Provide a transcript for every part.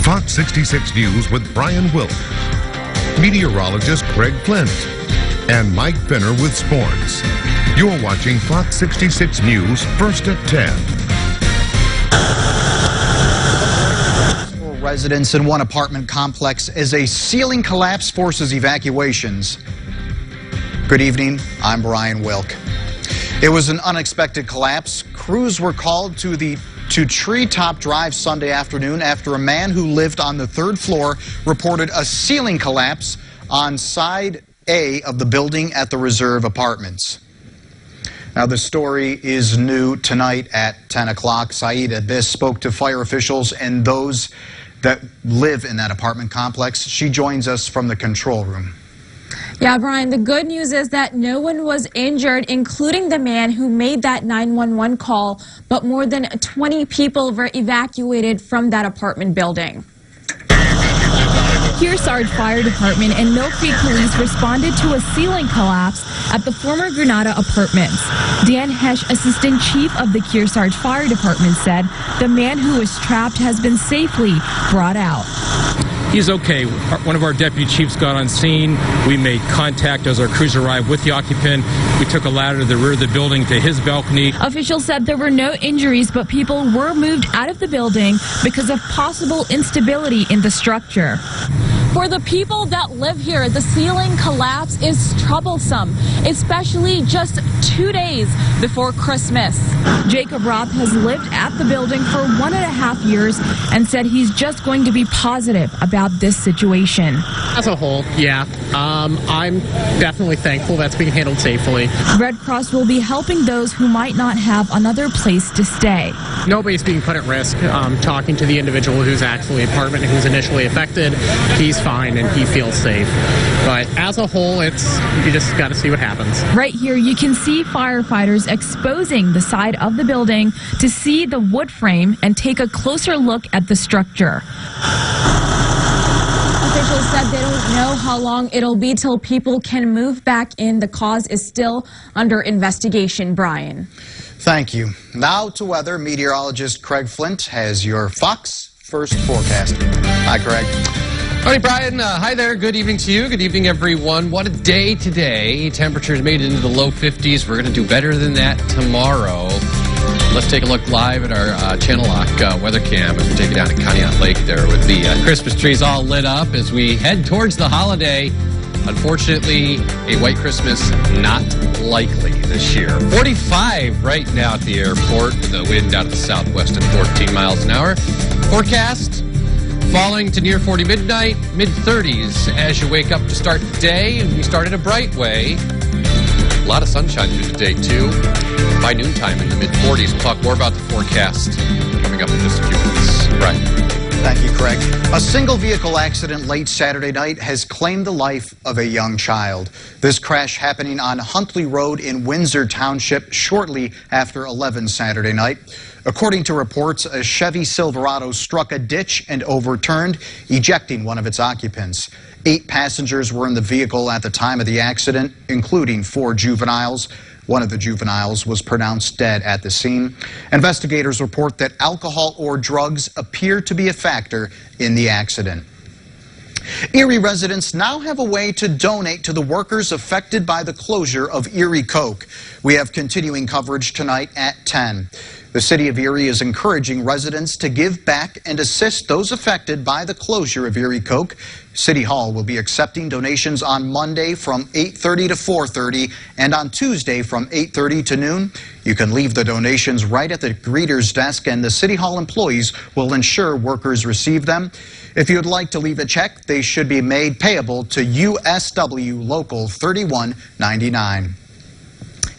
Fox 66 News with Brian Wilk, meteorologist Craig Flint, and Mike Finner with sports. You're watching Fox 66 News first at 10. Residents in one apartment complex as a ceiling collapse forces evacuations. Good evening, I'm Brian Wilk. It was an unexpected collapse. Crews were called to Treetop Drive Sunday afternoon after a man who lived on the third floor reported a ceiling collapse on side A of the building at the Reserve Apartments. Now, the story is new tonight at 10 o'clock. Saeed Abbas spoke to fire officials and those that live in that apartment complex. She joins us from the control room. Yeah, Brian, the good news is that no one was injured, including the man who made that 911 call, but more than 20 people were evacuated from that apartment building. Kearsarge Fire Department and Mill Creek Police responded to a ceiling collapse at the former Granada Apartments. Dan Hesch, Assistant Chief of the Kearsarge Fire Department, said the man who was trapped has been safely brought out. He's okay. One of our deputy chiefs got on scene. We made contact as our crews arrived with the occupant. We took a ladder to the rear of the building to his balcony. Officials said there were no injuries, but people were moved out of the building because of possible instability in the structure. For the people that live here, the ceiling collapse is troublesome, especially just 2 days before Christmas. Jacob Roth has lived at the building for 1.5 years and said he's just going to be positive about this situation. As a whole, yeah. I'm definitely thankful that's being handled safely. Red Cross will be helping those who might not have another place to stay. Nobody's being put at risk. Talking to the individual who's actually apartment who's initially affected, he's fine and he feels safe. But as a whole, you just got to see what happens. Right here, you can see firefighters exposing the side of the building to see the wood frame and take a closer look at the structure. Officials said they don't know how long it'll be till people can move back in. The cause is still under investigation. Brian. Thank you. Now to weather. Meteorologist Craig Flint has your Fox First forecast. Hi, Craig. Howdy, Brian. Hi there. Good evening to you. Good evening, everyone. What a day today. Temperatures made it into the low 50s. We're going to do better than that tomorrow. Let's take a look live at our Channel Lock weather cam as we take it down to Conneaut Lake there with the Christmas trees all lit up as we head towards the holiday. Unfortunately, a white Christmas not likely this year. 45 right now at the airport with the wind out of the southwest at 14 miles an hour. Forecast falling to near 40 midnight, mid-30s as you wake up to start the day, and we start in a bright way. A lot of sunshine through the day, too. By noontime in the mid-40s. We'll talk more about the forecast coming up in just a few minutes. Right. Thank you, Craig. A single vehicle accident late Saturday night has claimed the life of a young child. This crash happening on Huntley Road in Windsor Township shortly after 11 Saturday night. According to reports, a Chevy Silverado struck a ditch and overturned, ejecting one of its occupants. 8 passengers were in the vehicle at the time of the accident, including 4 juveniles. One of the juveniles was pronounced dead at the scene. Investigators report that alcohol or drugs appear to be a factor in the accident. Erie residents now have a way to donate to the workers affected by the closure of Erie Coke. We have continuing coverage tonight at 10. The city of Erie is encouraging residents to give back and assist those affected by the closure of Erie Coke. City Hall will be accepting donations on Monday from 8:30 to 4:30 and on Tuesday from 8:30 to noon. You can leave the donations right at the greeter's desk and the City Hall employees will ensure workers receive them. If you'd like to leave a check, they should be made payable to USW Local 3199.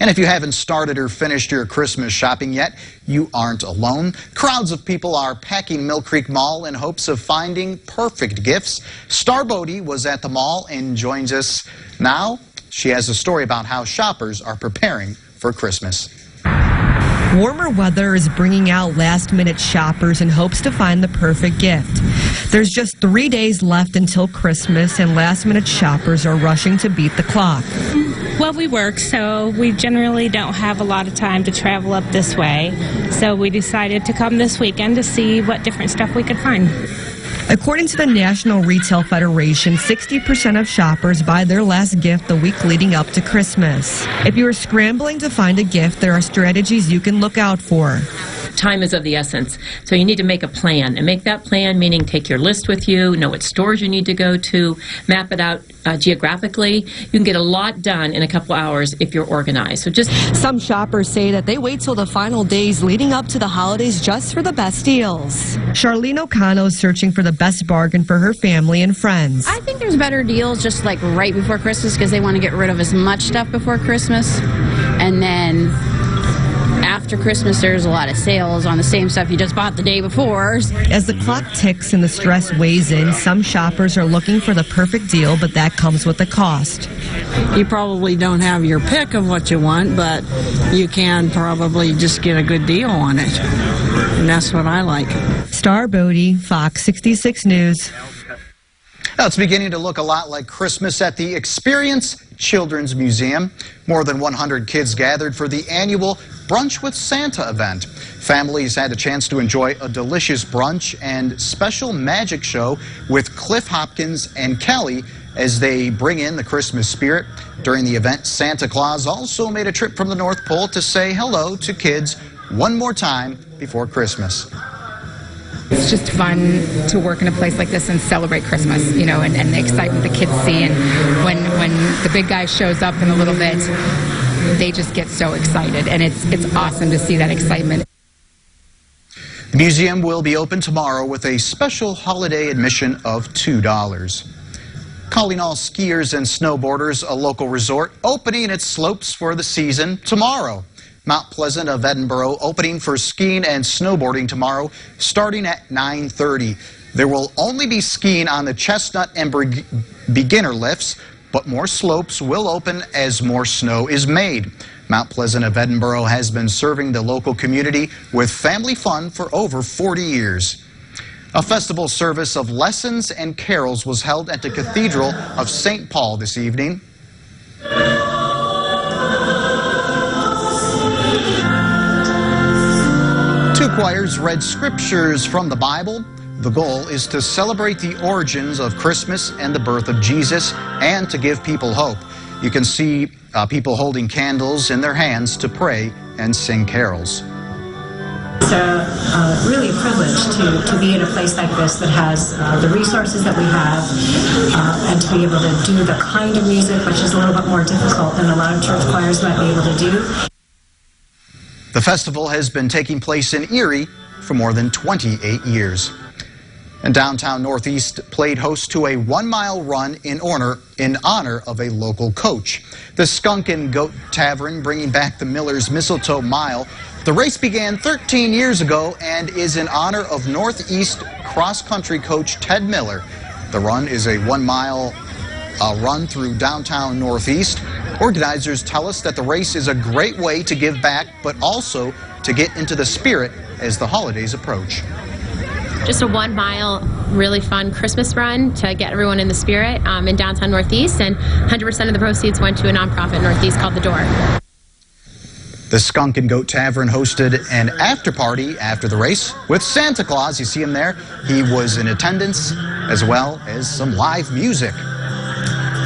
And if you haven't started or finished your Christmas shopping yet, you aren't alone. Crowds of people are packing Mill Creek Mall in hopes of finding perfect gifts. Star Bodie was at the mall and joins us now. She has a story about how shoppers are preparing for Christmas. Warmer weather is bringing out last-minute shoppers in hopes to find the perfect gift. There's just 3 days left until Christmas, and last-minute shoppers are rushing to beat the clock. Well, we work, so we generally don't have a lot of time to travel up this way. So we decided to come this weekend to see what different stuff we could find. According to the National Retail Federation, 60% of shoppers buy their last gift the week leading up to Christmas. If you are scrambling to find a gift, there are strategies you can look out for. Time is of the essence. So you need to make a plan, and make that plan meaning take your list with you, know what stores you need to go to, map it out geographically. You can get a lot done in a couple hours if you're organized. So just some shoppers say that they wait till the final days leading up to the holidays just for the best deals. Charlene O'Connell is searching for the best bargain for her family and friends. I think there's better deals just like right before Christmas because they want to get rid of as much stuff before Christmas, and then after Christmas, there's a lot of sales on the same stuff you just bought the day before. As the clock ticks and the stress weighs in, some shoppers are looking for the perfect deal, but that comes with a cost. You probably don't have your pick of what you want, but you can probably just get a good deal on it. And that's what I like. Star Bodie, Fox 66 News. Now, it's beginning to look a lot like Christmas at the Experience Children's Museum. More than 100 kids gathered for the annual Brunch with Santa event. Families had the chance to enjoy a delicious brunch and special magic show with Cliff Hopkins and Kelly as they bring in the Christmas spirit. During the event, Santa Claus also made a trip from the North Pole to say hello to kids one more time before Christmas. It's just fun to work in a place like this and celebrate Christmas, you know, and the excitement the kids see. And when the big guy shows up in a little bit, they just get so excited. And it's awesome to see that excitement. The museum will be open tomorrow with a special holiday admission of $2. Calling all skiers and snowboarders, a local resort opening its slopes for the season tomorrow. Mount Pleasant of Edinboro opening for skiing and snowboarding tomorrow starting at 9:30. There will only be skiing on the Chestnut and beginner lifts, but more slopes will open as more snow is made. Mount Pleasant of Edinboro has been serving the local community with family fun for over 40 years. A festival service of lessons and carols was held at the Cathedral of St. Paul this evening. Two choirs read scriptures from the Bible. The goal is to celebrate the origins of Christmas and the birth of Jesus and to give people hope. You can see people holding candles in their hands to pray and sing carols. It's really a privilege to be in a place like this that has the resources that we have and to be able to do the kind of music which is a little bit more difficult than a lot of church choirs might be able to do. The festival has been taking place in Erie for more than 28 years. And downtown Northeast played host to a 1-mile run in honor of a local coach. The Skunk and Goat Tavern bringing back the Miller's Mistletoe Mile. The race began 13 years ago and is in honor of Northeast cross-country coach Ted Miller. The run is a 1-mile run through downtown Northeast. Organizers tell us that the race is a great way to give back, but also to get into the spirit as the holidays approach. Just a 1-mile, really fun Christmas run to get everyone in the spirit in downtown Northeast, and 100% of the proceeds went to a nonprofit in Northeast called The Door. The Skunk and Goat Tavern hosted an after party after the race with Santa Claus. You see him there. He was in attendance, as well as some live music.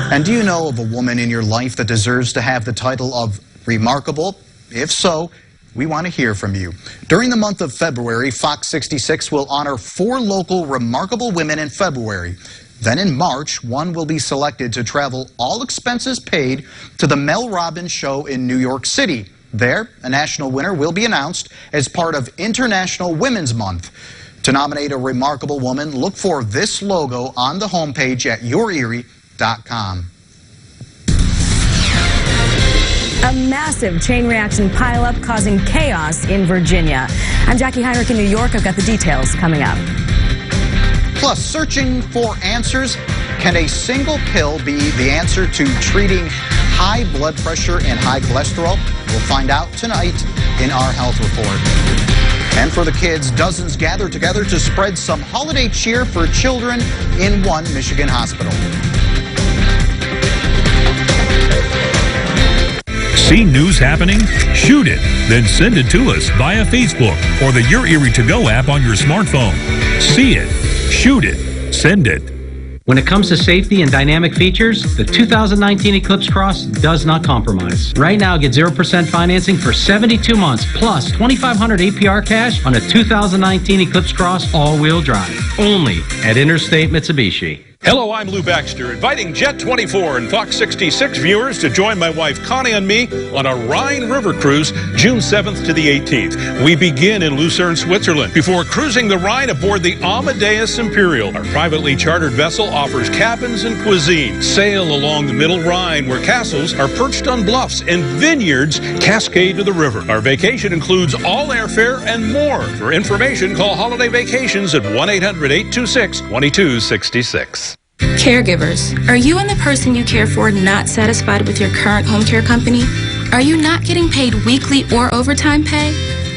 And do you know of a woman in your life that deserves to have the title of remarkable? If so, we want to hear from you. During the month of February, Fox 66 will honor 4 local remarkable women in February. Then in March, one will be selected to travel all expenses paid to the Mel Robbins Show in New York City. There, a national winner will be announced as part of International Women's Month. To nominate a remarkable woman, look for this logo on the homepage at YourErie.com. A massive chain reaction pileup causing chaos in Virginia. I'm Jackie Heinrich in New York. I've got the details coming up. Plus, searching for answers. Can a single pill be the answer to treating high blood pressure and high cholesterol? We'll find out tonight in our health report. And for the kids, dozens gather together to spread some holiday cheer for children in one Michigan hospital. See news happening? Shoot it, then send it to us via Facebook or the Your Erie To Go app on your smartphone. See it, shoot it, Send it. When it comes to safety and dynamic features, the 2019 Eclipse Cross does not compromise. Right now, get 0% financing for 72 months, plus $2,500 APR cash on a 2019 Eclipse Cross all-wheel drive. Only at Interstate Mitsubishi. Hello, I'm Lou Baxter, inviting Jet 24 and Fox 66 viewers to join my wife Connie and me on a Rhine River cruise June 7th to the 18th. We begin in Lucerne, Switzerland, before cruising the Rhine aboard the Amadeus Imperial. Our privately chartered vessel offers cabins and cuisine. Sail along the Middle Rhine, where castles are perched on bluffs and vineyards cascade to the river. Our vacation includes all airfare and more. For information, call Holiday Vacations at 1-800-826-2266. Caregivers, are you and the person you care for not satisfied with your current home care company? Are you not getting paid weekly or overtime pay?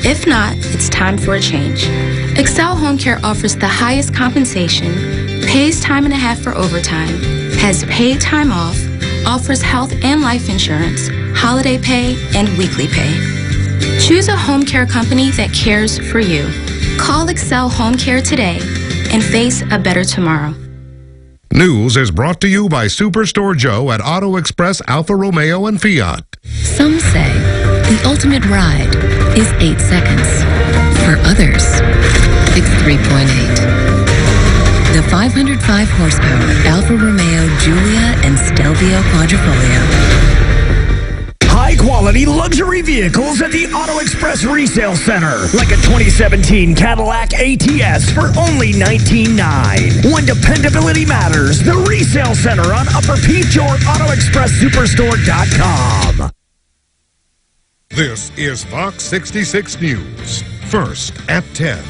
If not, it's time for a change. Excel Home Care offers the highest compensation, pays time and a half for overtime, has paid time off, offers health and life insurance, holiday pay, and weekly pay. Choose a home care company that cares for you. Call Excel Home Care today and face a better tomorrow. News is brought to you by Superstore Joe at Auto Express, Alfa Romeo, and Fiat. Some say the ultimate ride is 8 seconds. For others, it's 3.8. The 505 horsepower Alfa Romeo Giulia and Stelvio Quadrifoglio. High-quality luxury vehicles at the Auto Express Resale Center. Like a 2017 Cadillac ATS for only $19,900. When dependability matters, the Resale Center on Upper Peach or AutoExpressSuperstore.com. This is Fox 66 News. First at 10.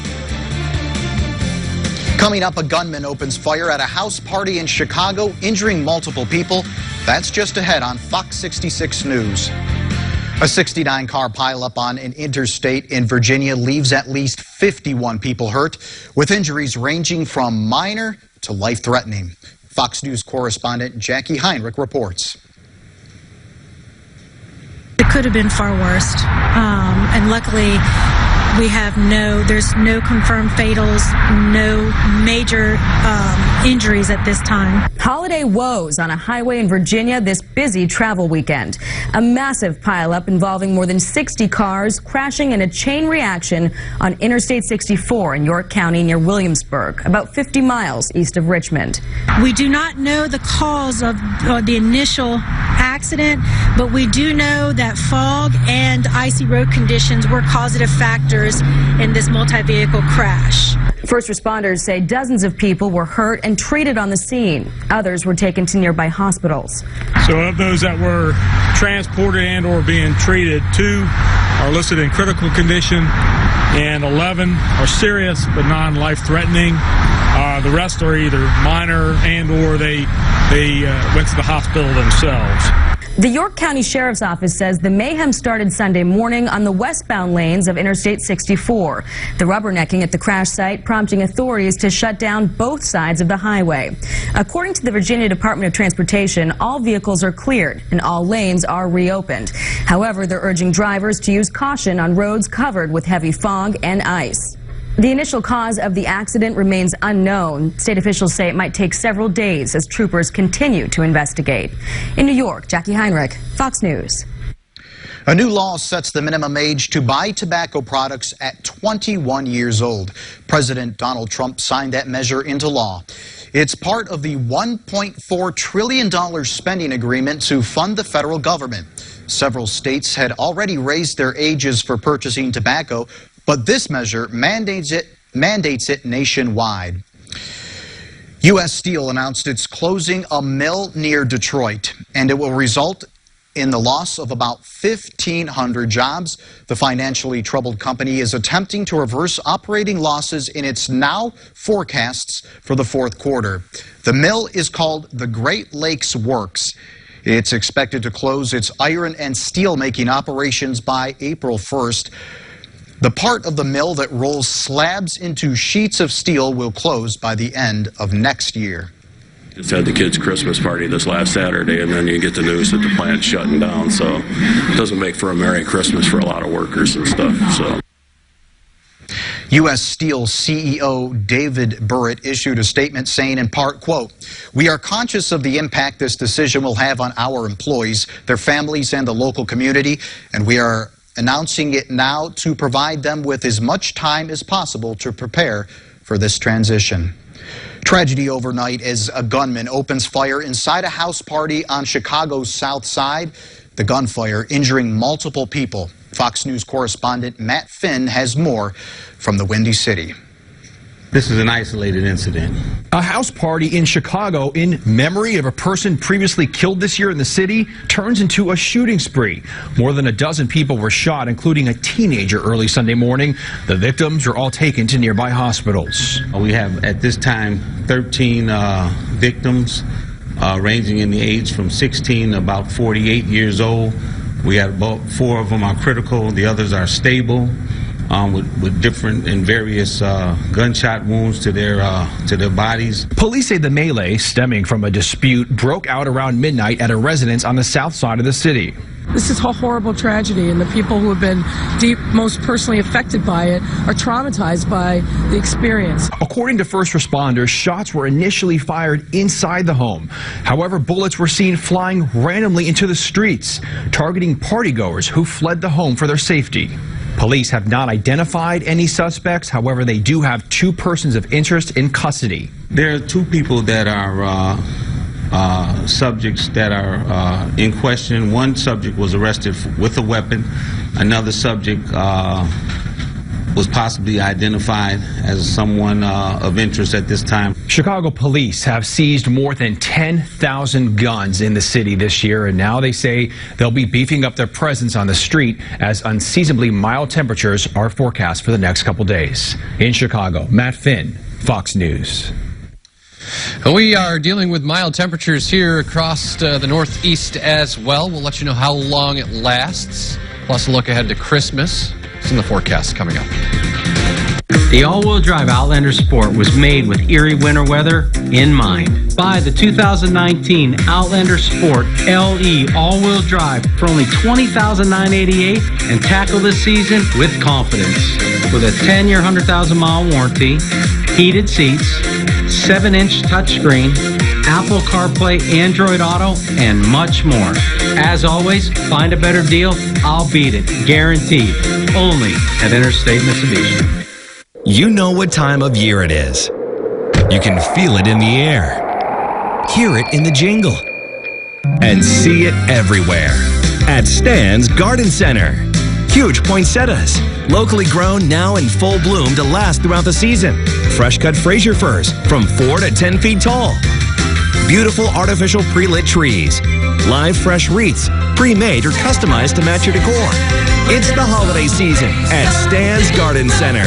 Coming up, a gunman opens fire at a house party in Chicago, injuring multiple people. That's just ahead on Fox 66 News. A 69-car pileup on an interstate in Virginia leaves at least 51 people hurt, with injuries ranging from minor to life-threatening. Fox News correspondent Jackie Heinrich reports. It could have been far worse, and luckily there's no confirmed fatals, no major injuries at this time. Holiday woes on a highway in Virginia this busy travel weekend. A massive pileup involving more than 60 cars crashing in a chain reaction on Interstate 64 in York County near Williamsburg, about 50 miles east of Richmond. We do not know the cause of the initial accident, but we do know that fog and icy road conditions were causative factors in this multi-vehicle crash. First responders say dozens of people were hurt and treated on the scene. Others were taken to nearby hospitals. So of those that were transported and or being treated, 2 are listed in critical condition and 11 are serious but non-life-threatening. The rest are either minor and or they went to the hospital themselves. The York County Sheriff's Office says the mayhem started Sunday morning on the westbound lanes of Interstate 64. The rubbernecking at the crash site prompting authorities to shut down both sides of the highway. According to the Virginia Department of Transportation, all vehicles are cleared and all lanes are reopened. However, they're urging drivers to use caution on roads covered with heavy fog and ice. The initial cause of the accident remains unknown. State officials say it might take several days as troopers continue to investigate. In New York, Jackie Heinrich, Fox News. A new law sets the minimum age to buy tobacco products at 21 years old. President Donald Trump signed that measure into law. It's part of the $1.4 trillion spending agreement to fund the federal government. Several states had already raised their ages for purchasing tobacco, but this measure mandates it nationwide. U.S. Steel announced it's closing a mill near Detroit, and it will result in the loss of about 1,500 jobs. The financially troubled company is attempting to reverse operating losses in its now forecasts for the fourth quarter. The mill is called the Great Lakes Works. It's expected to close its iron and steel making operations by April 1st. The part of the mill that rolls slabs into sheets of steel will close by the end of next year. Just had the kids' Christmas party this last Saturday, and then you get the news that the plant's shutting down, so it doesn't make for a Merry Christmas for a lot of workers and stuff. So U.S. Steel CEO David Burritt issued a statement saying in part, quote, "We are conscious of the impact this decision will have on our employees, their families, and the local community, and we are announcing it now to provide them with as much time as possible to prepare for this transition." Tragedy overnight as a gunman opens fire inside a house party on Chicago's South Side. The gunfire injuring multiple people. Fox News correspondent Matt Finn has more from the Windy City. This is an isolated incident. A house party in Chicago in memory of a person previously killed this year in the city turns into a shooting spree. More than a dozen people were shot, including a teenager early Sunday morning. The victims are all taken to nearby hospitals. We have at this time 13 victims ranging in the age from 16 to about 48 years old. We have about 4 of them are critical. The others are stable. With different and various gunshot wounds to their bodies. Police say the melee, stemming from a dispute, broke out around midnight at a residence on the south side of the city. This is a horrible tragedy, and the people who have been most personally affected by it are traumatized by the experience. According to first responders, shots were initially fired inside the home. However, bullets were seen flying randomly into the streets, targeting partygoers who fled the home for their safety. Police have not identified any suspects. However, they do have 2 persons of interest in custody. There are 2 people that are subjects that are in question. One subject was arrested with a weapon. Another subject was possibly identified as someone of interest at this time. Chicago police have seized more than 10,000 guns in the city this year, and now they say they'll be beefing up their presence on the street as unseasonably mild temperatures are forecast for the next couple days. In Chicago, Matt Finn, Fox News. We are dealing with mild temperatures here across the Northeast as well. We'll let you know how long it lasts, plus a look ahead to Christmas. Some of the forecasts coming up. The all-wheel drive Outlander Sport was made with Erie winter weather in mind. Buy the 2019 Outlander Sport LE all-wheel drive for only $20,988 and tackle this season with confidence. With a 10-year, 100,000-mile warranty, heated seats, 7-inch touchscreen, Apple CarPlay, Android Auto, and much more. As always, find a better deal, I'll beat it. Guaranteed. Only at Interstate Mitsubishi. You know what time of year it is. You can feel it in the air, hear it in the jingle, and see it everywhere. At Stan's Garden Center. Huge poinsettias, locally grown, now in full bloom to last throughout the season. Fresh cut Fraser firs from 4 to 10 feet tall. Beautiful artificial pre-lit trees. Live fresh wreaths, pre-made or customized to match your decor. It's the holiday season at Stan's Garden Center.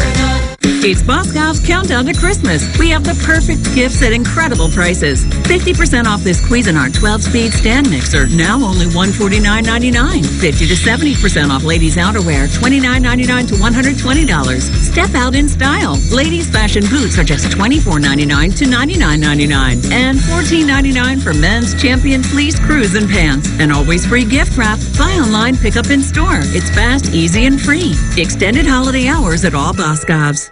It's Boscov's Countdown to Christmas. We have the perfect gifts at incredible prices. 50% off this Cuisinart 12-speed stand mixer, now only $149.99. 50 to 70% off ladies' outerwear, $29.99 to $120. Step out in style. Ladies' fashion boots are just $24.99 to $99.99. And $14.99 for men's Champion fleece crews and pants. And always free gift wrap. Buy online, pick up in store. It's fast, easy, and free. Extended holiday hours at all Boscovs.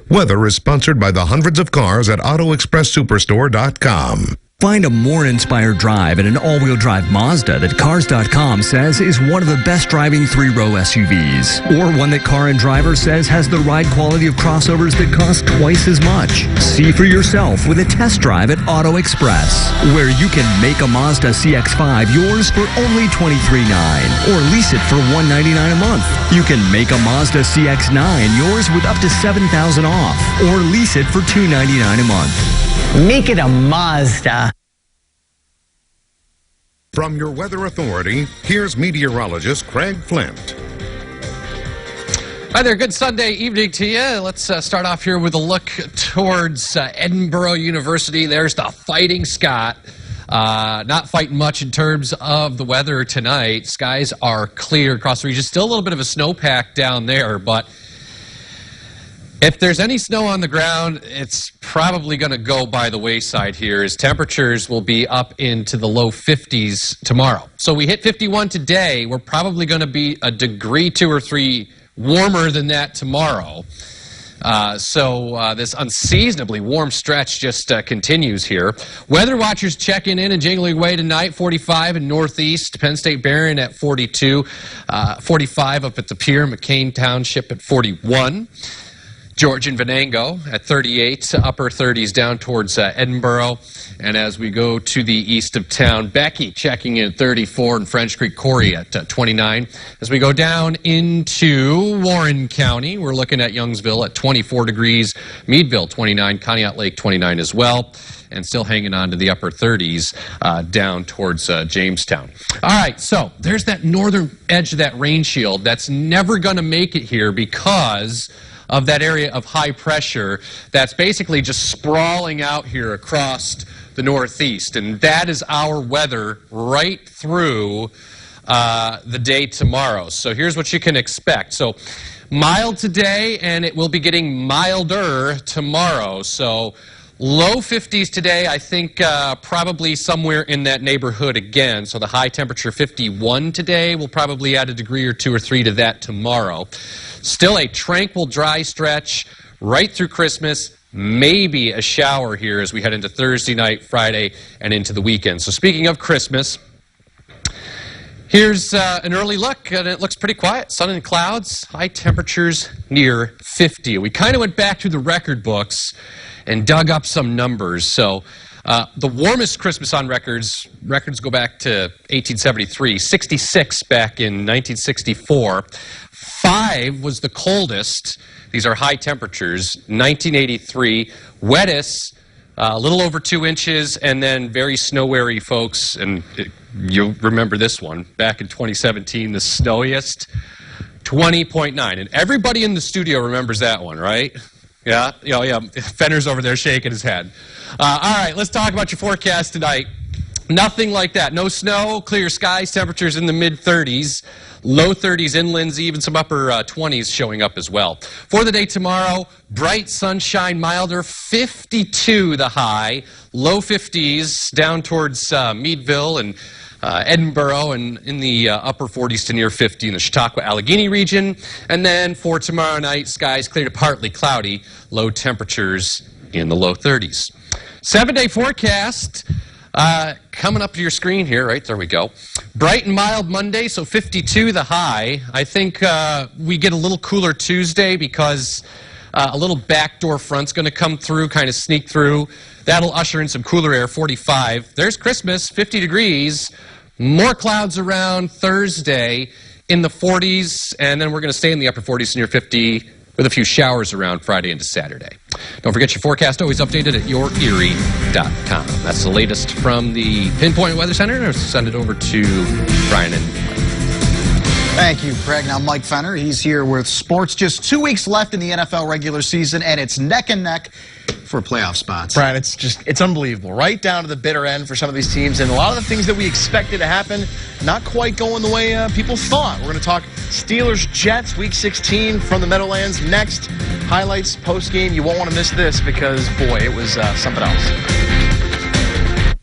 Weather is sponsored by the hundreds of cars at AutoExpressSuperstore.com. Find a more inspired drive in an all-wheel drive Mazda that Cars.com says is one of the best driving 3-row SUVs. Or one that Car and Driver says has the ride quality of crossovers that cost twice as much. See for yourself with a test drive at Auto Express, where you can make a Mazda CX-5 yours for only $23,900 or lease it for $199 a month. You can make a Mazda CX-9 yours with up to $7,000 off or lease it for $299 a month. Make it a Mazda. From your weather authority, here's meteorologist Craig Flint. Hi there, good Sunday evening to you. Let's start off here with a look towards Edinboro University. There's the Fighting Scott. Not fighting much in terms of the weather tonight. Skies are clear across the region. Still a little bit of a snowpack down there, but if there's any snow on the ground, it's probably going to go by the wayside here, as temperatures will be up into the low 50s tomorrow. So we hit 51 today. We're probably going to be a degree 2 or 3 warmer than that tomorrow. So this unseasonably warm stretch just continues here. Weather watchers checking in and jingling away tonight. 45 in Northeast. Penn State Barron at 42. 45 up at the Pier. McCain Township at 41. George and Venango at 38, upper 30s down towards Edinboro. And as we go to the east of town, Becky checking in at 34 and French Creek Corey at 29. As we go down into Warren County, we're looking at Youngsville at 24 degrees, Meadville 29, Conneaut Lake 29 as well. And still hanging on to the upper 30s down towards Jamestown. All right, so there's that northern edge of that rain shield that's never going to make it here because of that area of high pressure that's basically just sprawling out here across the Northeast. And that is our weather right through the day tomorrow. So here's what you can expect. So mild today, and it will be getting milder tomorrow. So low 50s today, I think probably somewhere in that neighborhood again. So the high temperature 51 today, will probably add a degree or 2 or 3 to that tomorrow. Still a tranquil, dry stretch right through Christmas. Maybe a shower here as we head into Thursday night, Friday, and into the weekend. So speaking of Christmas, here's an early look, and it looks pretty quiet. Sun and clouds, high temperatures near 50. We kind of went back through the record books and dug up some numbers. So the warmest Christmas on records go back to 1873, 66 back in 1964. 5 was the coldest. These are high temperatures. 1983. Wettest, a little over 2 inches, and then very snow-weary folks, and you'll remember this one, back in 2017, the snowiest, 20.9. And everybody in the studio remembers that one, right? Yeah? Yeah. Fenner's over there shaking his head. All right, let's talk about your forecast tonight. Nothing like that. No snow, clear skies, temperatures in the mid-30s. Low 30s inlands, even some upper 20s showing up as well. For the day tomorrow, bright sunshine, milder, 52 the high. Low 50s down towards Meadville and Edinboro, and in the upper 40s to near 50 in the Chautauqua-Allegheny region. And then for tomorrow night, skies clear to partly cloudy, low temperatures in the low 30s. 7-day forecast. Coming up to your screen here, right there we go. Bright and mild Monday, so 52 the high. I think we get a little cooler Tuesday because a little backdoor front's going to come through, kind of sneak through. That'll usher in some cooler air, 45. There's Christmas, 50 degrees. More clouds around Thursday in the 40s, and then we're going to stay in the upper 40s near 50 with a few showers around Friday into Saturday. Don't forget your forecast, always updated at yourerie.com. That's the latest from the Pinpoint Weather Center. I'll send it over to Brian and Mike. Thank you, Craig. Now, Mike Fenner, he's here with sports. Just 2 weeks left in the NFL regular season, and it's neck and neck for playoff spots. Brian, it's unbelievable. Right down to the bitter end for some of these teams, and a lot of the things that we expected to happen, not quite going the way people thought. We're going to talk Steelers-Jets, Week 16 from the Meadowlands next. Highlights, post-game. You won't want to miss this because, boy, it was something else.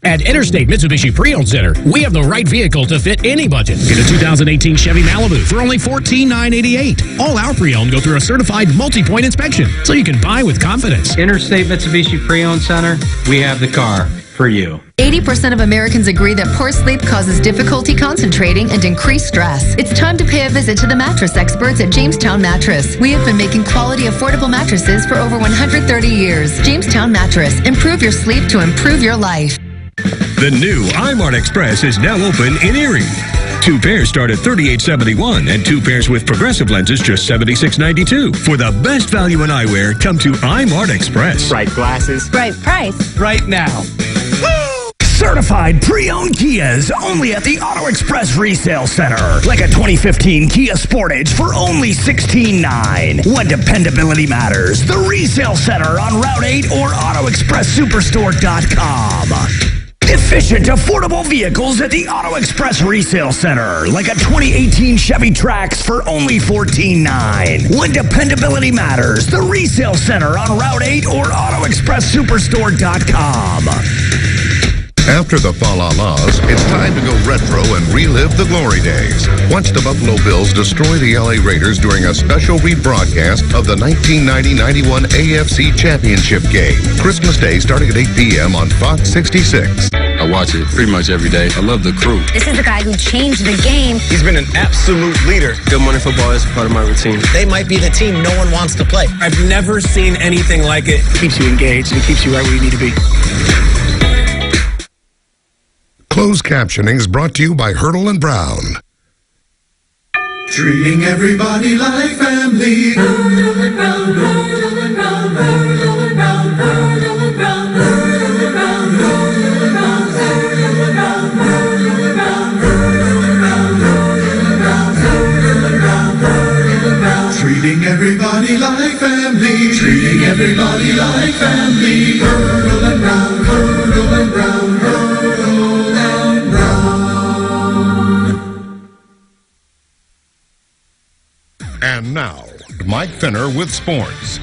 At Interstate Mitsubishi Pre-Owned Center, we have the right vehicle to fit any budget. Get a 2018 Chevy Malibu for only $14,988. All our pre-owned go through a certified multi-point inspection, so you can buy with confidence. Interstate Mitsubishi Pre-Owned Center, we have the car for you. 80% of Americans agree that poor sleep causes difficulty concentrating and increased stress. It's time to pay a visit to the mattress experts at Jamestown Mattress. We have been making quality, affordable mattresses for over 130 years. Jamestown Mattress. Improve your sleep to improve your life. The new iMart Express is now open in Erie. 2 pairs start at $38.71 and 2 pairs with progressive lenses just $76.92. For the best value in eyewear, come to iMart Express. Bright glasses. Bright price. Right now. Certified pre-owned Kias only at the Auto Express Resale Center. Like a 2015 Kia Sportage for only $16,900. When dependability matters, the Resale Center on Route 8 or AutoExpressSuperstore.com. Efficient, affordable vehicles at the Auto Express Resale Center. Like a 2018 Chevy Trax for only $14,900. When dependability matters, the Resale Center on Route 8 or AutoExpressSuperstore.com. After the Fa-La-Las, it's time to go retro and relive the glory days. Watch the Buffalo Bills destroy the LA Raiders during a special rebroadcast of the 1990-91 AFC Championship game. Christmas Day starting at 8 p.m. on Fox 66. I watch it pretty much every day. I love the crew. This is the guy who changed the game. He's been an absolute leader. Good Morning Football is part of my routine. They might be the team no one wants to play. I've never seen anything like it. It keeps you engaged and it keeps you right where you need to be. Closed captioning is brought to you by Hurdle and Brown. Treating everybody like family. Hurdle and Brown, Hurdle and Brown, Hurdle and Brown, Hurdle and Brown, Hurdle and Brown, Hurdle and Brown, Hurdle and Brown, Hurdle and Brown, Hurdle and Brown, Hurdle and Brown, Hurdle and Brown, Hurdle and Brown. Treating everybody like family. Treating everybody like family. Hurdle and Brown, Hurdle and Brown, Hurdle. And now, Mike Finner with sports.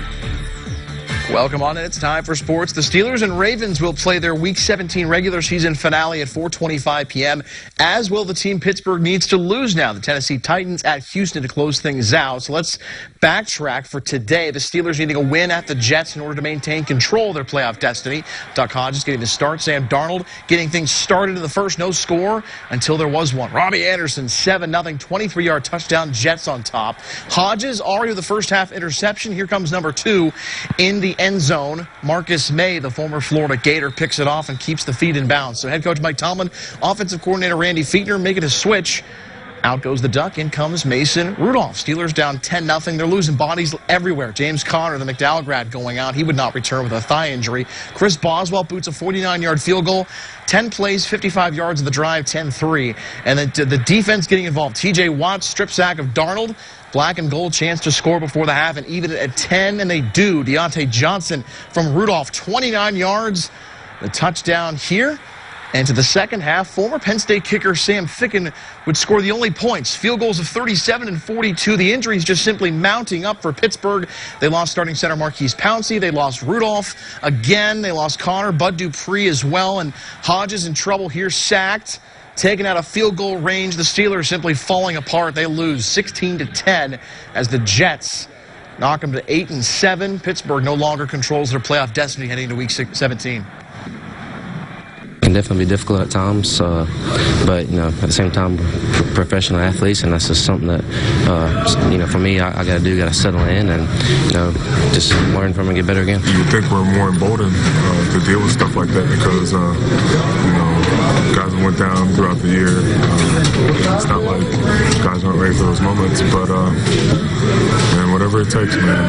Welcome on in. It's time for sports. The Steelers and Ravens will play their Week 17 regular season finale at 4:25 p.m., as will the team Pittsburgh needs to lose now. The Tennessee Titans at Houston to close things out. So let's backtrack for today. The Steelers needing a win at the Jets in order to maintain control of their playoff destiny. Duck Hodges getting the start. Sam Darnold getting things started in the first. No score until there was one. Robbie Anderson, 7-0, 23-yard touchdown. Jets on top. Hodges already with the first half interception. Here comes number 2 in the end zone. Marcus May, the former Florida Gator, picks it off and keeps the feet in bounds. So head coach Mike Tomlin, offensive coordinator Randy Fichtner making a switch. Out goes the Duck. In comes Mason Rudolph. Steelers down 10-0. They're losing bodies everywhere. James Conner, the McDowell grad, going out. He would not return with a thigh injury. Chris Boswell boots a 49-yard field goal. 10 plays, 55 yards of the drive, 10-3. And then the defense getting involved. TJ Watt, strip sack of Darnold. Black and gold chance to score before the half and even at 10, and they do. Deontay Johnson from Rudolph, 29 yards. The touchdown here. And to the second half, former Penn State kicker Sam Ficken would score the only points. Field goals of 37 and 42. The injuries just simply mounting up for Pittsburgh. They lost starting center Marquise Pouncey. They lost Rudolph again. They lost Connor, Bud Dupree as well. And Hodges in trouble here, sacked. Taken out of field goal range. The Steelers simply falling apart. They lose 16-10 as the Jets knock them to 8-7. Pittsburgh no longer controls their playoff destiny heading into Week 17. Can definitely be difficult at times, but at the same time, professional athletes, and that's just something that for me, I got to settle in and just learn from it and get better again. You think we're more emboldened to deal with stuff like that because guys went down throughout the year. It's not like guys aren't ready for those moments, but man, whatever it takes, man.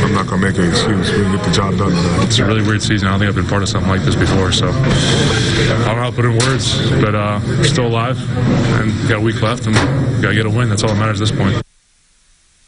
I'm not gonna make an excuse. We get the job done today. It's a really weird season. I don't think I've been part of something like this before, so I don't know how to put it in words, but we're still alive and got a week left and got to get a win. That's all that matters at this point.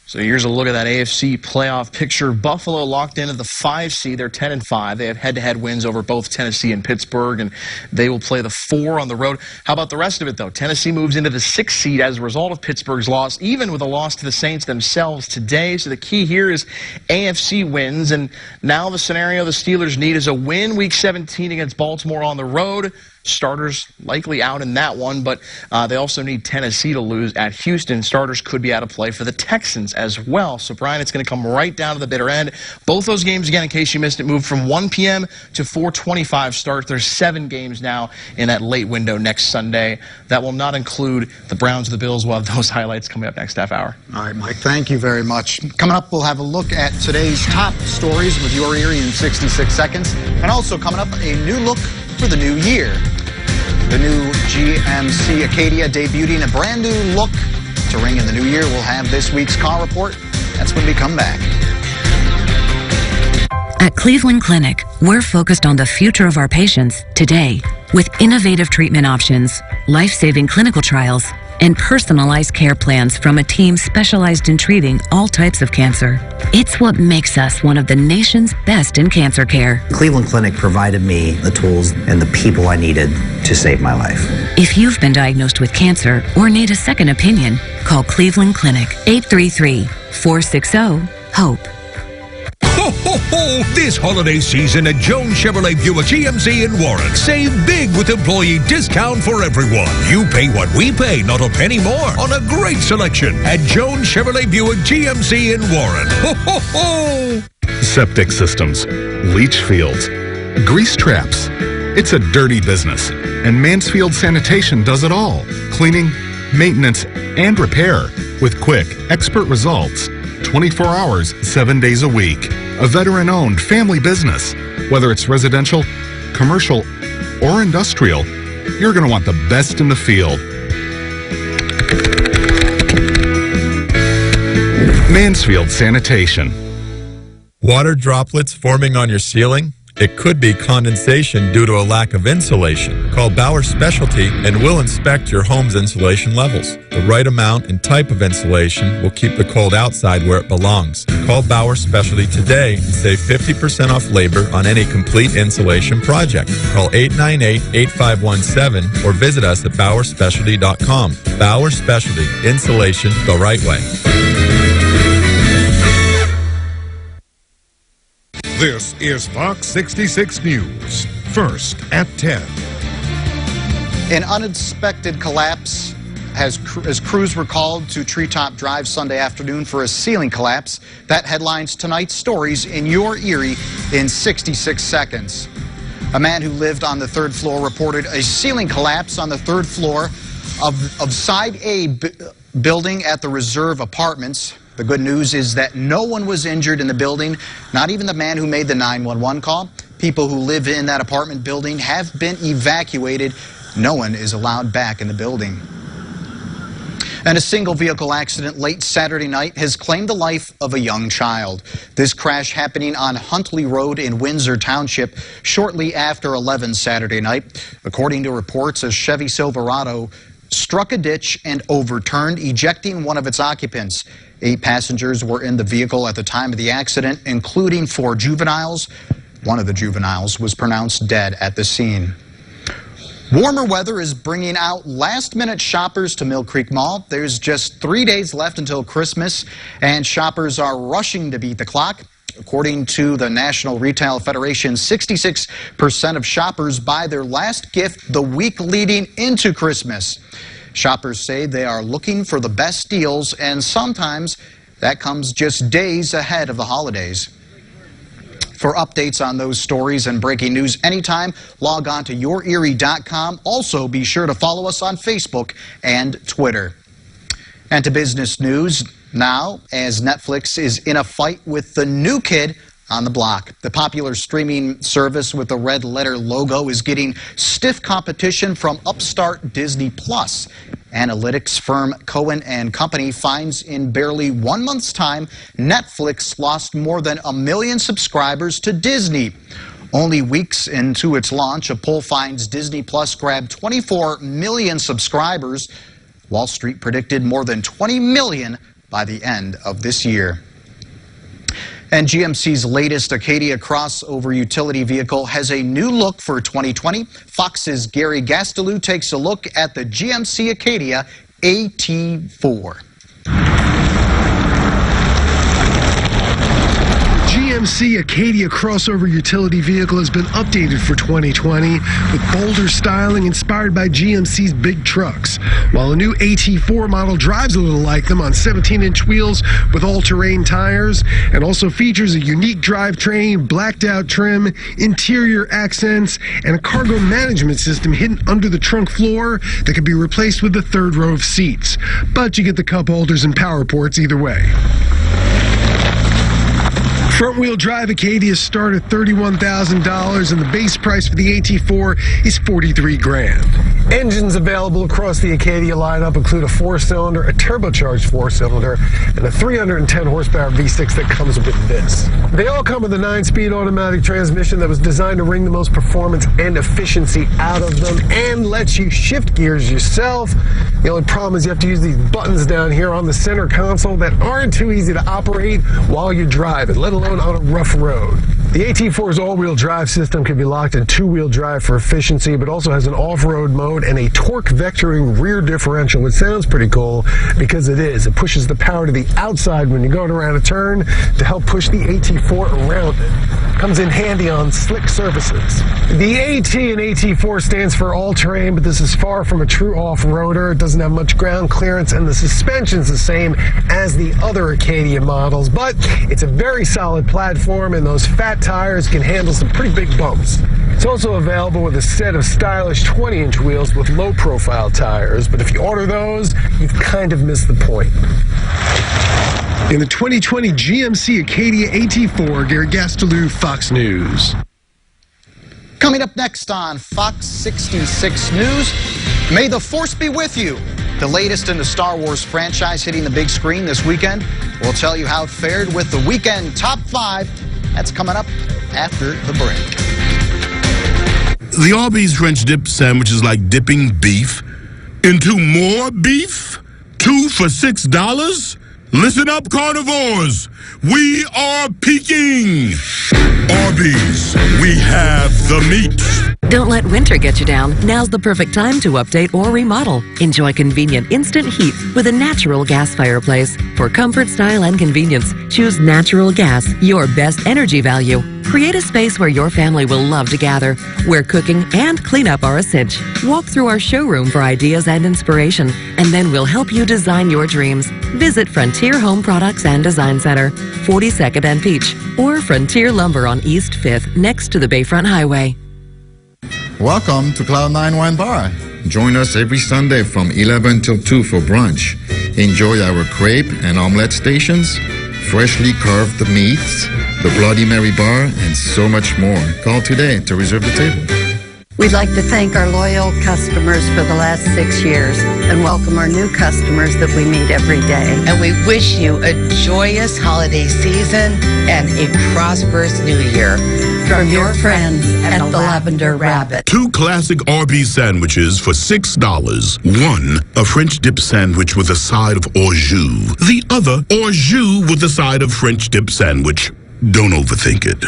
So here's a look at that AFC playoff picture. Buffalo locked in at the 5 seed. They're 10-5. They have head-to-head wins over both Tennessee and Pittsburgh, and they will play the 4 on the road. How about the rest of it, though? Tennessee moves into the 6th seed as a result of Pittsburgh's loss, even with a loss to the Saints themselves today. So the key here is AFC wins, and now the scenario the Steelers need is a win Week 17 against Baltimore on the road. Starters likely out in that one, but they also need Tennessee to lose at Houston. Starters could be out of play for the Texans as well. So, Brian, it's going to come right down to the bitter end. Both those games, again, in case you missed it, moved from 1 p.m. to 4:25 start. There's 7 games now in that late window next Sunday. That will not include the Browns or the Bills. We'll have those highlights coming up next half hour. All right, Mike, thank you very much. Coming up, we'll have a look at today's top stories with your ear in 66 seconds. And also coming up, a new look for the new year. The new GMC Acadia debuting a brand new look to ring in the new year. We'll have this week's car report. That's when we come back. At Cleveland Clinic, we're focused on the future of our patients today with innovative treatment options, life-saving clinical trials, and personalized care plans from a team specialized in treating all types of cancer. It's what makes us one of the nation's best in cancer care. Cleveland Clinic provided me the tools and the people I needed to save my life. If you've been diagnosed with cancer or need a second opinion, call Cleveland Clinic, 833-460-HOPE. ho! This holiday season at Jones Chevrolet Buick GMC in Warren. Save big with employee discount for everyone. You pay what we pay, not a penny more, on a great selection at Jones Chevrolet Buick GMC in Warren. Ho, ho, ho! Septic systems, leach fields, grease traps. It's a dirty business, and Mansfield Sanitation does it all. Cleaning, maintenance, and repair with quick, expert results. 24 hours, 7 days a week. A veteran-owned family business. Whether it's residential, commercial, or industrial, you're going to want the best in the field. Mansfield Sanitation. Water droplets forming on your ceiling? It could be condensation due to a lack of insulation. Call Bauer Specialty and we'll inspect your home's insulation levels. The right amount and type of insulation will keep the cold outside where it belongs. Call Bauer Specialty today and save 50% off labor on any complete insulation project. Call 898-8517 or visit us at BauerSpecialty.com. Bauer Specialty, insulation the right way. This is Fox 66 News. First at 10. An unexpected collapse as crews were called to Treetop Drive Sunday afternoon for a ceiling collapse. That headlines tonight's stories in your Erie in 66 seconds. A man who lived on the third floor reported a ceiling collapse on the third floor of Side A building at the Reserve Apartments. The good news is that no one was injured in the building, not even the man who made the 911 call. People who live in that apartment building have been evacuated. No one is allowed back in the building. And a single vehicle accident late Saturday night has claimed the life of a young child. This crash happening on Huntley Road in Windsor Township shortly after 11 Saturday night. According to reports, a Chevy Silverado struck a ditch and overturned, ejecting one of its occupants. 8 passengers were in the vehicle at the time of the accident, including 4 juveniles. One of the juveniles was pronounced dead at the scene. Warmer weather is bringing out last-minute shoppers to Mill Creek Mall. There's just 3 days left until Christmas, and shoppers are rushing to beat the clock. According to the National Retail Federation, 66% of shoppers buy their last gift the week leading into Christmas. Shoppers say they are looking for the best deals, and sometimes that comes just days ahead of the holidays. For updates on those stories and breaking news anytime, log on to YourErie.com. Also, be sure to follow us on Facebook and Twitter. And to business news now, as Netflix is in a fight with the new kid on the block. The popular streaming service with the red letter logo is getting stiff competition from upstart Disney+. Analytics firm Cohen & Company finds in barely 1 month's time, Netflix lost more than 1 million subscribers to Disney. Only weeks into its launch, a poll finds Disney Plus grabbed 24 million subscribers. Wall Street predicted more than 20 million by the end of this year. And GMC's latest Acadia crossover utility vehicle has a new look for 2020. Fox's Gary Gastelou takes a look at the GMC Acadia AT4. GMC Acadia crossover utility vehicle has been updated for 2020 with bolder styling inspired by GMC's big trucks. While a new AT4 model drives a little like them on 17-inch wheels with all-terrain tires and also features a unique drivetrain, blacked-out trim, interior accents, and a cargo management system hidden under the trunk floor that can be replaced with the third row of seats. But you get the cup holders and power ports either way. Front-wheel drive Acadias start at $31,000, and the base price for the AT4 is $43,000. Engines available across the Acadia lineup include a 4-cylinder, a turbocharged 4-cylinder, and a 310 horsepower V6 that comes with this. They all come with a 9-speed automatic transmission that was designed to wring the most performance and efficiency out of them and lets you shift gears yourself. The only problem is you have to use these buttons down here on the center console that aren't too easy to operate while you're driving, let alone on a rough road. The AT4's all-wheel drive system can be locked in 2-wheel drive for efficiency, but also has an off-road mode mode and a torque vectoring rear differential, which sounds pretty cool because it is. It pushes the power to the outside when you're going around a turn to help push the AT4 around it. Comes in handy on slick surfaces. The AT in AT4 stands for all-terrain, but this is far from a true off-roader. It doesn't have much ground clearance, and the suspension's the same as the other Acadia models, but it's a very solid platform, and those fat tires can handle some pretty big bumps. It's also available with a set of stylish 20-inch wheels with low-profile tires, but if you order those, you've kind of missed the point. In the 2020 GMC Acadia AT4, Gary Gastelou, Fox News. Coming up next on Fox 66 News, may the Force be with you. The latest in the Star Wars franchise hitting the big screen this weekend. We'll tell you how it fared with the weekend top 5. That's coming up after the break. The Arby's French dip sandwich is like dipping beef into more beef. 2 for $6? Listen up, carnivores. We are peaking. Arby's, we have the meat. Don't let winter get you down. Now's the perfect time to update or remodel. Enjoy convenient instant heat with a natural gas fireplace. For comfort, style, and convenience, choose natural gas, your best energy value. Create a space where your family will love to gather, where cooking and cleanup are a cinch. Walk through our showroom for ideas and inspiration, and then we'll help you design your dreams. Visit Frontier Home Products and Design Center, 42nd and Peach, or Frontier Lumber on East 5th, next to the Bayfront Highway. Welcome to Cloud9 Wine Bar. Join us every Sunday from 11 till 2 for brunch. Enjoy our crepe and omelette stations, freshly carved meats, the Bloody Mary bar, and so much more. Call today to reserve the table. We'd like to thank our loyal customers for the last 6 years and welcome our new customers that we meet every day. And we wish you a joyous holiday season and a prosperous new year. From your friends at the Lavender Rabbit. 2 classic Arby's sandwiches for $6. One, a French dip sandwich with a side of au jus. The other, au jus with a side of French dip sandwich. Don't overthink it.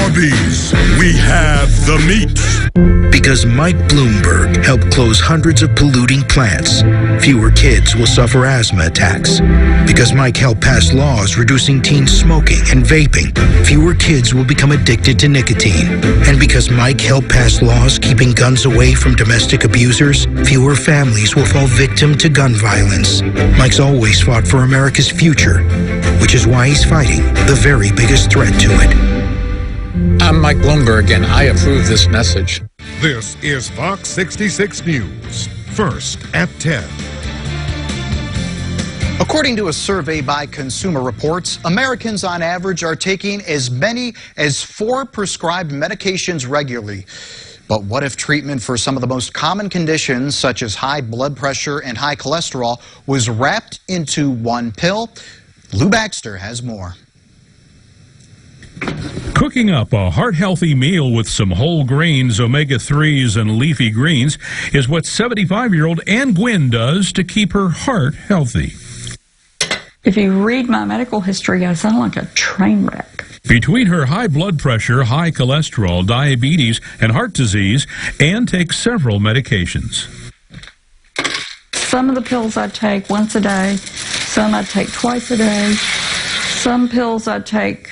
Arby's, we have the meat. Because Mike Bloomberg helped close hundreds of polluting plants, fewer kids will suffer asthma attacks. Because Mike helped pass laws reducing teen smoking and vaping, fewer kids will become addicted to nicotine. And because Mike helped pass laws keeping guns away from domestic abusers, fewer families will fall victim to gun violence. Mike's always fought for America's future, which is why he's fighting the very biggest threat to it. I'm Mike Bloomberg, and I approve this message. This is Fox 66 News. First at 10. According to a survey by Consumer Reports, Americans on average are taking as many as 4 prescribed medications regularly. But what if treatment for some of the most common conditions, such as high blood pressure and high cholesterol, was wrapped into one pill? Lou Baxter has more. Cooking up a heart-healthy meal with some whole grains, omega-3s, and leafy greens is what 75-year-old Ann Gwynn does to keep her heart healthy. If you read my medical history, I sound like a train wreck. Between her high blood pressure, high cholesterol, diabetes, and heart disease, Ann takes several medications. Some of the pills I take once a day, some I take twice a day, some pills I take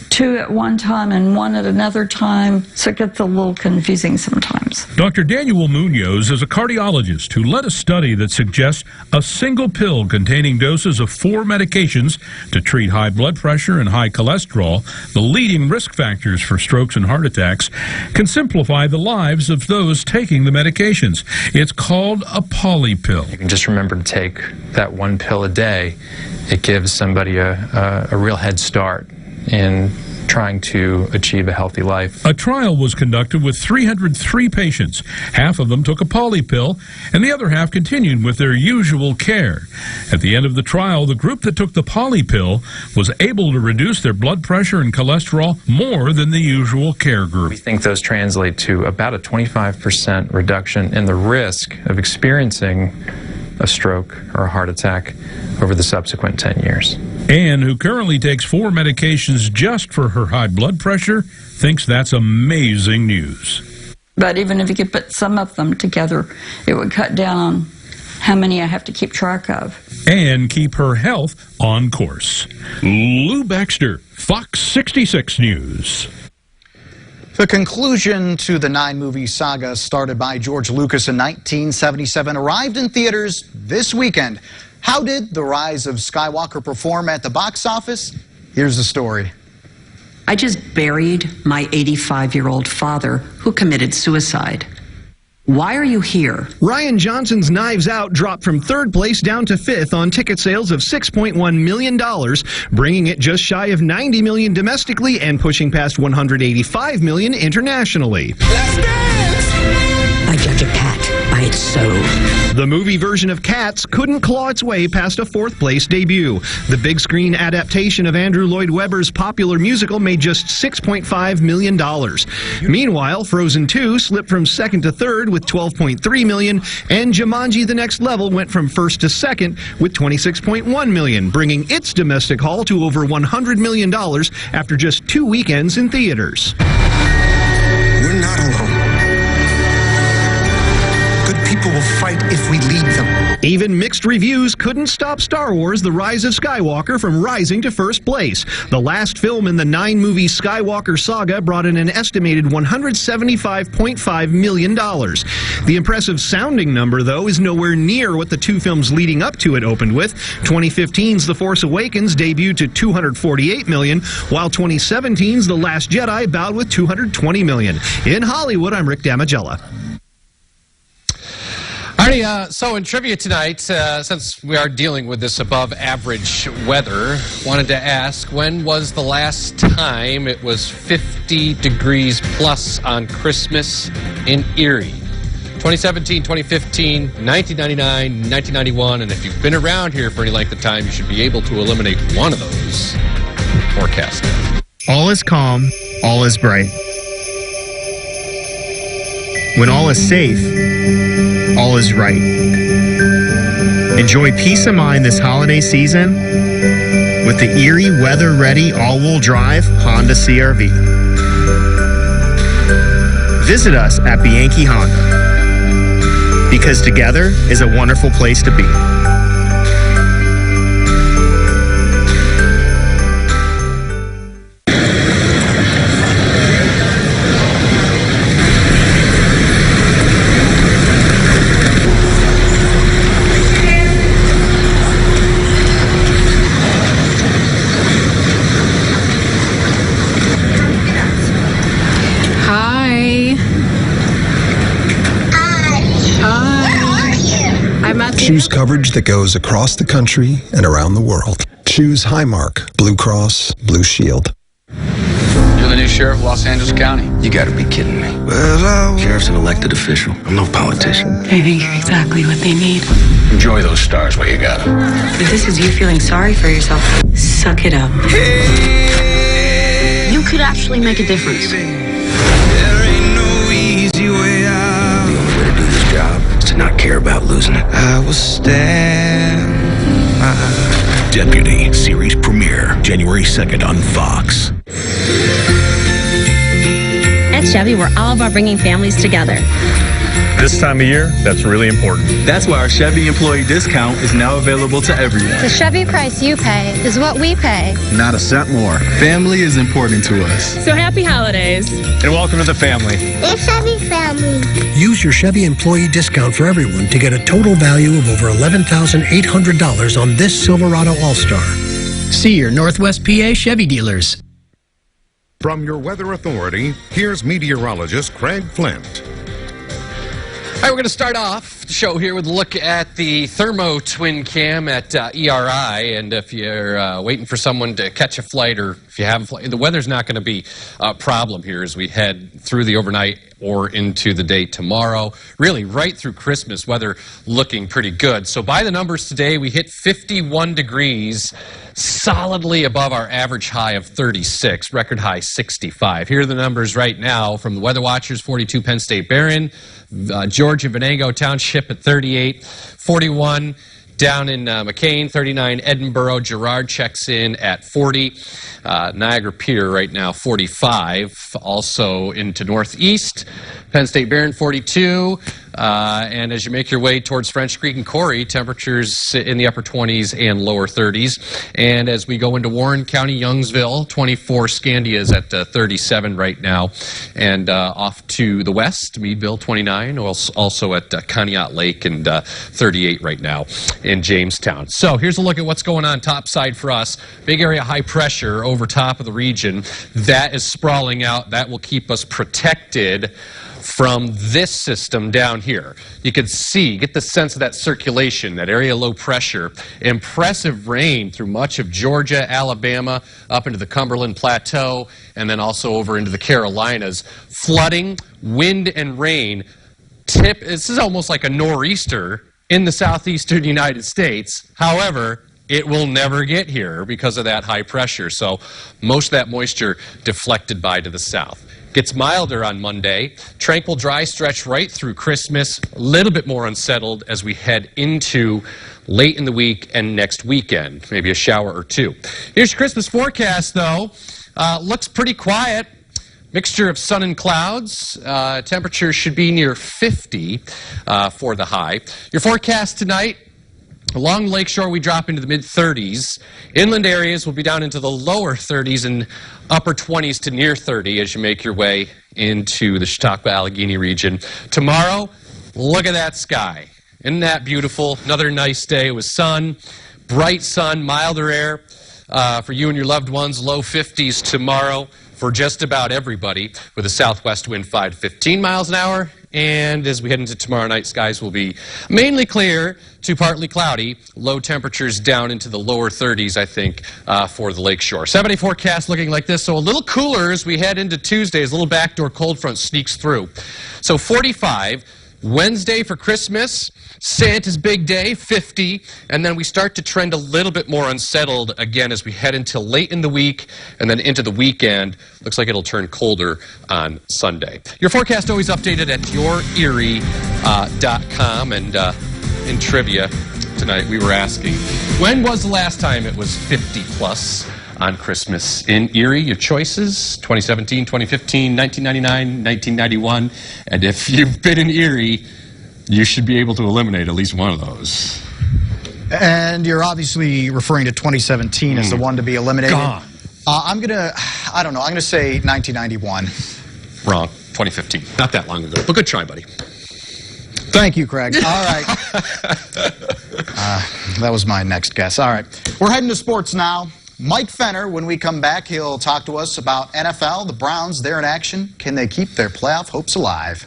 2 at one time and 1 at another time, so it gets a little confusing sometimes. Dr. Daniel Munoz is a cardiologist who led a study that suggests a single pill containing doses of 4 medications to treat high blood pressure and high cholesterol, the leading risk factors for strokes and heart attacks, can simplify the lives of those taking the medications. It's called a poly pill. You can just remember to take that 1 pill a day. It gives somebody a real head start in trying to achieve a healthy life. A trial was conducted with 303 patients. Half of them took a poly pill, and the other half continued with their usual care. At the end of the trial, the group that took the poly pill was able to reduce their blood pressure and cholesterol more than the usual care group. We think those translate to about a 25% reduction in the risk of experiencing a stroke or a heart attack over the subsequent 10 years. Ann, who currently takes 4 medications just for her high blood pressure, thinks that's amazing news. But even if you could put some of them together, it would cut down on how many I have to keep track of. And keep her health on course. Lou Baxter, Fox 66 News. The conclusion to the 9-movie saga started by George Lucas in 1977 arrived in theaters this weekend. How did The Rise of Skywalker perform at the box office? Here's the story. I just buried my 85-year-old father who committed suicide. Why are you here? Rian Johnson's Knives Out dropped from 3rd place down to 5th on ticket sales of $6.1 million, bringing it just shy of $90 million domestically and pushing past $185 million internationally. I judge a cat by its soul. The movie version of Cats couldn't claw its way past a 4th place debut. The big screen adaptation of Andrew Lloyd Webber's popular musical made just $6.5 million. Meanwhile, Frozen 2 slipped from 2nd to 3rd with $12.3 million, and Jumanji: The Next Level went from 1st to 2nd with $26.1 million, bringing its domestic haul to over $100 million after just 2 weekends in theaters. We're not alone. Good people will fight if we lead them. Even mixed reviews couldn't stop Star Wars: The Rise of Skywalker from rising to 1st place. The last film in the 9-movie Skywalker saga brought in an estimated $175.5 million. The impressive sounding number, though, is nowhere near what the 2 films leading up to it opened with. 2015's The Force Awakens debuted to $248 million, while 2017's The Last Jedi bowed with $220 million. In Hollywood, I'm Rick Damigella. Alrighty, so in trivia tonight, since we are dealing with this above average weather, wanted to ask, when was the last time it was 50 degrees plus on Christmas in Erie? 2017, 2015, 1999, 1991, and if you've been around here for any length of time, you should be able to eliminate one of those. Forecast. All is calm, all is bright. When all is safe, all is right. Enjoy peace of mind this holiday season with the Erie weather-ready all-wheel drive Honda CR-V. Visit us at Bianchi Honda, because together is a wonderful place to be. Choose coverage that goes across the country and around the world. Choose Highmark, Blue Cross, Blue Shield. You're the new sheriff of Los Angeles County. You gotta be kidding me. Sheriff's an elected official. I'm no politician. I think you're exactly what they need. Enjoy those stars while you got them. If this is you feeling sorry for yourself, suck it up. You could actually make a difference. The only way to do this job is to not care about losing it. I will stand. Deputy series premiere January 2nd on Fox. At Chevy, we're all about bringing families together. This time of year, that's really important. That's why our Chevy employee discount is now available to everyone. The Chevy price you pay is what we pay. Not a cent more. Family is important to us. So happy holidays. And welcome to the family. The Chevy family. Use your Chevy employee discount for everyone to get a total value of over $11,800 on this Silverado All-Star. See your Northwest PA Chevy dealers. From your weather authority, here's meteorologist Craig Flint. All right, we're going to start off the show here with a look at the Thermo Twin Cam at ERI. And if you're waiting for someone to catch a flight, or if you have a flight, the weather's not going to be a problem here as we head through the overnight or into the day tomorrow. Really, right through Christmas, weather looking pretty good. So by the numbers today, we hit 51 degrees, solidly above our average high of 36, record high 65. Here are the numbers right now from the Weather Watchers: 42 Penn State Barron, Georgia Venango Township at 38, 41 Down in McCain, 39. Edinburgh, Girard checks in at 40. Niagara Pier right now, 45. Also into northeast, Penn State Barron, 42. And as you make your way towards French Creek and Corey, temperatures in the upper 20s and lower 30s. And as we go into Warren County, Youngsville, 24. Scandia is at 37 right now. And off to the west, Meadville, 29. Also at Conneaut Lake, and 38 right now in Jamestown. So here's a look at what's going on topside for us. Big area high pressure over top of the region. That is sprawling out. That will keep us protected from this system down here. You can see, get the sense of that circulation, that area low pressure. Impressive rain through much of Georgia, Alabama, up into the Cumberland Plateau, and then also over into the Carolinas. Flooding, wind, and rain. This is almost like a nor'easter in the southeastern United States. However, it will never get here because of that high pressure. So most of that moisture deflected by to the south. Gets milder on Monday. Tranquil dry stretch right through Christmas. A little bit more unsettled as we head into late in the week and next weekend. Maybe a shower or two. Here's your Christmas forecast, though. Looks pretty quiet. Mixture of sun and clouds. Temperatures should be near 50 for the high. Your forecast tonight. Along the lakeshore, we drop into the mid-30s. Inland areas will be down into the lower 30s and upper 20s to near 30 as you make your way into the Chautauqua-Allegheny region. Tomorrow, look at that sky. Isn't that beautiful? Another nice day with sun, bright sun, milder air for you and your loved ones. Low 50s tomorrow for just about everybody, with a southwest wind 5 to 15 miles an hour. And as we head into tomorrow night, skies will be mainly clear to partly cloudy. Low temperatures down into the lower 30s, I think, for the lakeshore. 7-day forecast looking like this. So a little cooler as we head into Tuesday as a little backdoor cold front sneaks through. So 45. Wednesday for Christmas, Santa's big day, 50, and then we start to trend a little bit more unsettled again as we head into late in the week and then into the weekend. Looks like it'll turn colder on Sunday. Your forecast always updated at yourerie.com, and in trivia tonight we were asking, when was the last time it was 50 plus on Christmas in Erie? Your choices: 2017, 2015, 1999, 1991. And if you've been in Erie, you should be able to eliminate at least one of those. And you're obviously referring to 2017 as the one to be eliminated. Gone. I'm going to say 1991. Wrong. 2015. Not that long ago. But good try, buddy. Thank you, Craig. All right. That was my next guess. All right. We're heading to sports now. Mike Fenner, when we come back, he'll talk to us about NFL, the Browns, they're in action. Can they keep their playoff hopes alive?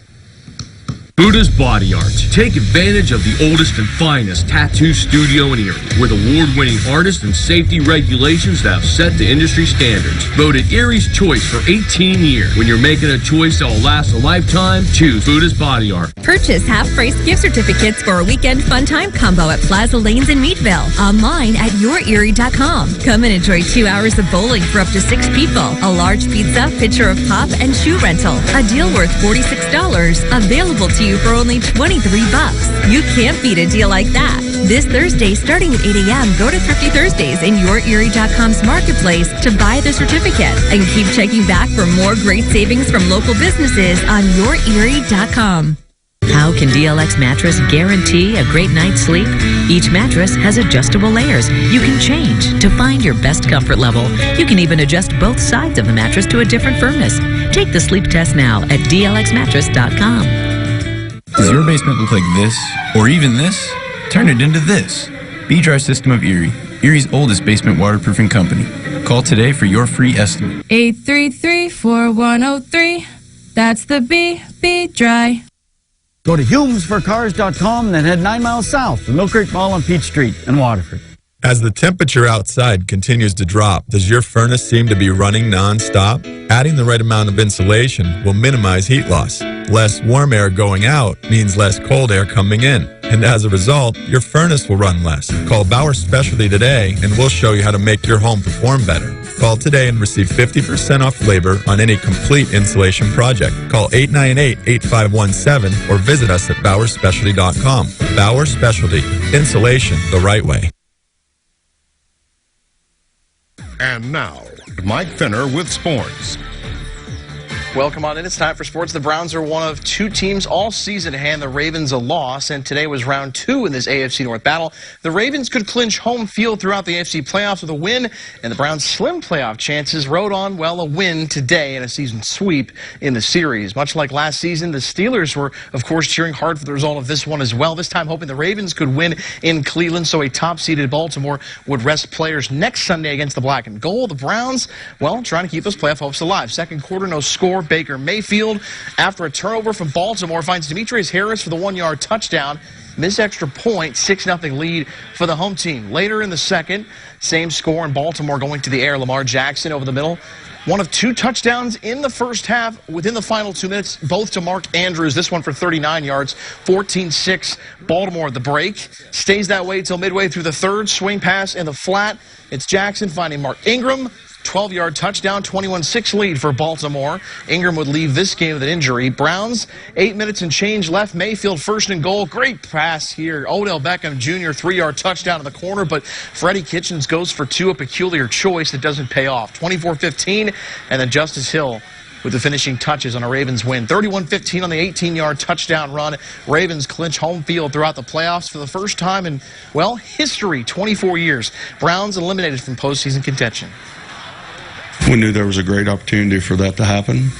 Buddha's Body Art. Take advantage of the oldest and finest tattoo studio in Erie, with award-winning artists and safety regulations that have set the industry standards. Voted Erie's choice for 18 years. When you're making a choice that will last a lifetime, choose Buddha's Body Art. Purchase half-price gift certificates for a weekend fun time combo at Plaza Lanes in Meadville. Online at yourerie.com. Come and enjoy 2 hours of bowling for up to 6 people. A large pizza, pitcher of pop, and shoe rental. A deal worth $46. Available to you for only $23. You can't beat a deal like that. This Thursday, starting at 8 a.m., go to Thrifty Thursdays in yourerie.com's marketplace to buy the certificate. And keep checking back for more great savings from local businesses on yourerie.com. How can DLX mattress guarantee a great night's sleep? Each mattress has adjustable layers you can change to find your best comfort level. You can even adjust both sides of the mattress to a different firmness. Take the sleep test now at dlxmattress.com. Does your basement look like this, or even this? Turn it into this. B-Dry System of Erie, Erie's oldest basement waterproofing company. Call today for your free estimate. 833-4103. That's the B-Dry. Go to HumesForCars.com and then head 9 miles south to Mill Creek Mall on Peach Street in Waterford. As the temperature outside continues to drop, does your furnace seem to be running non-stop? Adding the right amount of insulation will minimize heat loss. Less warm air going out means less cold air coming in. And as a result, your furnace will run less. Call Bauer Specialty today and we'll show you how to make your home perform better. Call today and receive 50% off labor on any complete insulation project. Call 898-8517 or visit us at BauerSpecialty.com. Bauer Specialty. Insulation the right way. And now, Mike Finner with sports. Welcome on in. It's time for sports. The Browns are one of two teams all season to hand the Ravens a loss, and today was round 2 in this AFC North battle. The Ravens could clinch home field throughout the AFC playoffs with a win, and the Browns' slim playoff chances rode on, well, a win today and a season sweep in the series. Much like last season, the Steelers were, of course, cheering hard for the result of this one as well, this time hoping the Ravens could win in Cleveland so a top-seeded Baltimore would rest players next Sunday against the Black and Gold. The Browns, well, trying to keep those playoff hopes alive. Second quarter, no score. Baker Mayfield, after a turnover from Baltimore, finds Demetrius Harris for the 1-yard touchdown. Missed extra point, 6-0 lead for the home team. Later in the second, same score in Baltimore going to the air. Lamar Jackson over the middle. One of 2 touchdowns in the first half within the final 2 minutes, both to Mark Andrews. This one for 39 yards, 14-6. Baltimore at the break. Stays that way until midway through the third. Swing pass in the flat. It's Jackson finding Mark Ingram. 12-yard touchdown, 21-6 lead for Baltimore. Ingram would leave this game with an injury. Browns, 8 minutes and change left. Mayfield first and goal. Great pass here. Odell Beckham Jr., 3-yard touchdown in the corner, but Freddie Kitchens goes for 2, a peculiar choice that doesn't pay off. 24-15, and then Justice Hill with the finishing touches on a Ravens win. 31-15 on the 18-yard touchdown run. Ravens clinch home field throughout the playoffs for the first time in, well, history, 24 years. Browns eliminated from postseason contention. We knew there was a great opportunity for that to happen.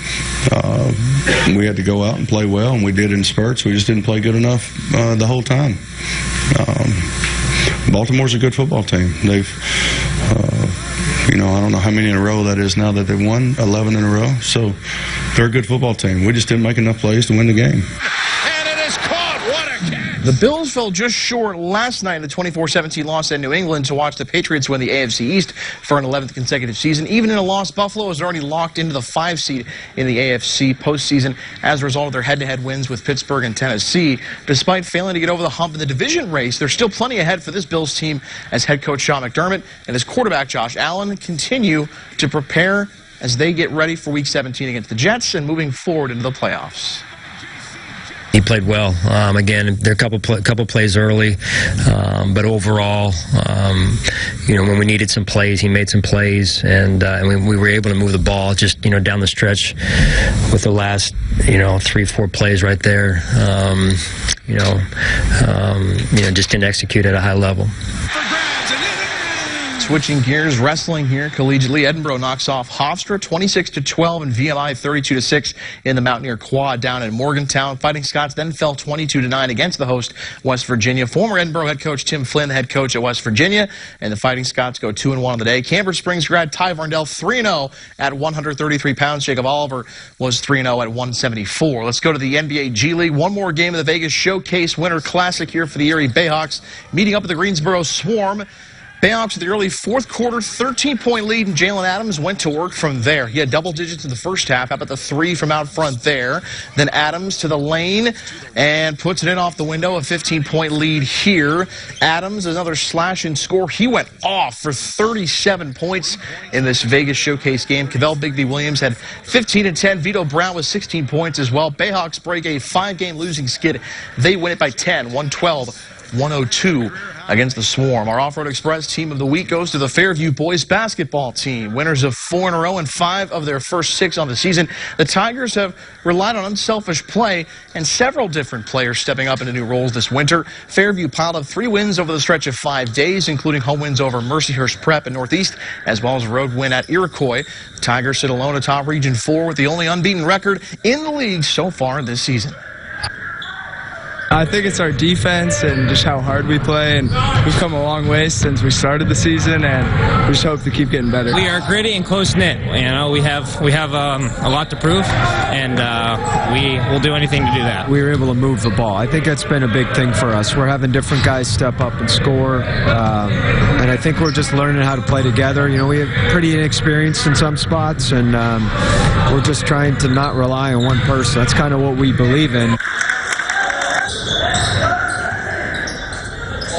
We had to go out and play well, and we did in spurts. We just didn't play good enough the whole time. Baltimore's a good football team. They've, I don't know how many in a row that is now that they've won, 11 in a row. So they're a good football team. We just didn't make enough plays to win the game. The Bills fell just short last night in the 24-17 loss at New England to watch the Patriots win the AFC East for an 11th consecutive season. Even in a loss, Buffalo is already locked into the 5 seed in the AFC postseason as a result of their head-to-head wins with Pittsburgh and Tennessee. Despite failing to get over the hump in the division race, there's still plenty ahead for this Bills team as head coach Sean McDermott and his quarterback Josh Allen continue to prepare as they get ready for Week 17 against the Jets and moving forward into the playoffs. He played well. Again, there are a couple plays early, but overall, when we needed some plays, he made some plays, and we were able to move the ball just down the stretch with the last 3-4 plays right there. Just didn't execute at a high level. Switching gears, wrestling here collegiately. Edinboro knocks off Hofstra 26-12 and VMI 32-6 in the Mountaineer Quad down in Morgantown. Fighting Scots then fell 22-9 against the host West Virginia. Former Edinboro head coach Tim Flynn, the head coach at West Virginia, and the Fighting Scots go 2-1 on the day. Camber Springs grad Ty Varndell 3-0 at 133 pounds. Jacob Oliver was 3-0 at 174. Let's go to the NBA G League. One more game of the Vegas Showcase Winter Classic here for the Erie Bayhawks, meeting up with the Greensboro Swarm. Bayhawks with the early fourth quarter, 13-point lead, and Jalen Adams went to work from there. He had double digits in the first half. How about the 3 from out front there? Then Adams to the lane and puts it in off the window. A 15-point lead here. Adams, another slash and score. He went off for 37 points in this Vegas Showcase game. Cavell Bigby Williams had 15 and 10. Vito Brown with 16 points as well. Bayhawks break a 5-game losing skid. They win it by 10, 112-102 against the Swarm. Our Off-Road Express Team of the Week goes to the Fairview boys basketball team. Winners of 4 in a row and 5 of their first 6 on the season. The Tigers have relied on unselfish play and several different players stepping up into new roles this winter. Fairview piled up 3 wins over the stretch of 5 days, including home wins over Mercyhurst Prep and Northeast, as well as a road win at Iroquois. The Tigers sit alone atop Region 4 with the only unbeaten record in the league so far this season. I think it's our defense and just how hard we play, and we've come a long way since we started the season, and we just hope to keep getting better. We are gritty and close-knit. We have a lot to prove, and we will do anything to do that. We were able to move the ball. I think that's been a big thing for us. We're having different guys step up and score, and I think we're just learning how to play together. We have pretty inexperienced in some spots, and we're just trying to not rely on one person. That's kind of what we believe in.